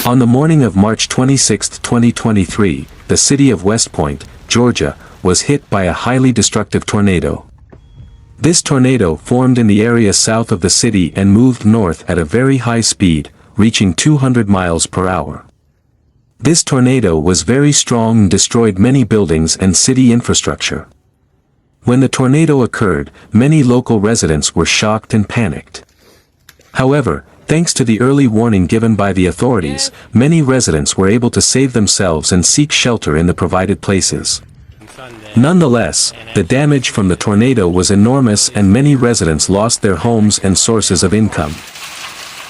On the morning of March 26, 2023, the city of Westpoint, Georgia, was hit by a highly destructive tornado. This tornado formed in the area south of the city and moved north at a very high speed, reaching 200 miles per hour. This tornado was very strong and destroyed many buildings and city infrastructure. When the tornado occurred, many local residents were shocked and panicked. However, thanks to the early warning given by the authorities, many residents were able to save themselves and seek shelter in the provided places. Nonetheless, the damage from the tornado was enormous and many residents lost their homes and sources of income.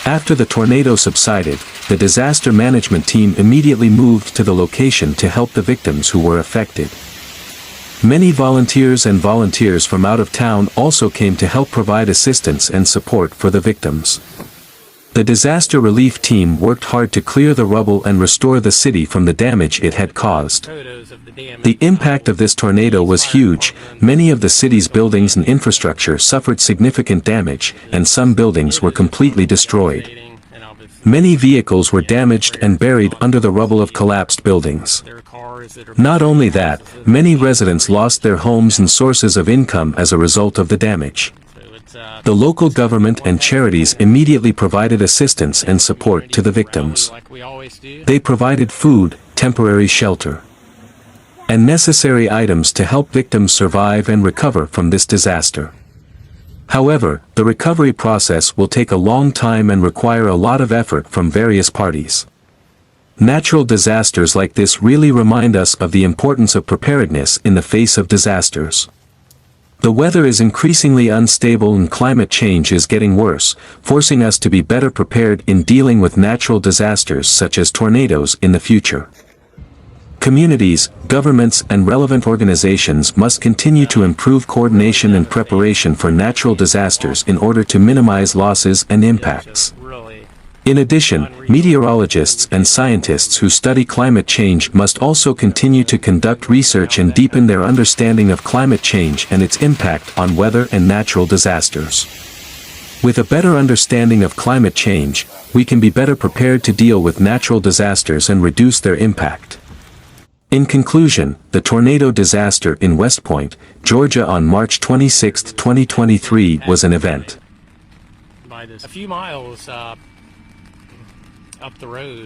After the tornado subsided, the disaster management team immediately moved to the location to help the victims who were affected. Many volunteers from out of town also came to help provide assistance and support for the victims. The disaster relief team worked hard to clear the rubble and restore the city from the damage it had caused. The impact of this tornado was huge. Many of the city's buildings and infrastructure suffered significant damage, and some buildings were completely destroyed. Many vehicles were damaged and buried under the rubble of collapsed buildings. Not only that, many residents lost their homes and sources of income as a result of the damage. The local government and charities immediately provided assistance and support to the victims. They provided food, temporary shelter, and necessary items to help victims survive and recover from this disaster. However, the recovery process will take a long time and require a lot of effort from various parties. Natural disasters like this really remind us of the importance of preparedness in the face of disasters. The weather is increasingly unstable and climate change is getting worse, forcing us to be better prepared in dealing with natural disasters such as tornadoes in the future. Communities, governments and relevant organizations must continue to improve coordination and preparation for natural disasters in order to minimize losses and impacts. In addition, meteorologists and scientists who study climate change must also continue to conduct research and deepen their understanding of climate change and its impact on weather and natural disasters. With a better understanding of climate change, we can be better prepared to deal with natural disasters and reduce their impact. In conclusion, the tornado disaster in Westpoint, Georgia on March 26, 2023 was an event. A few miles up the road.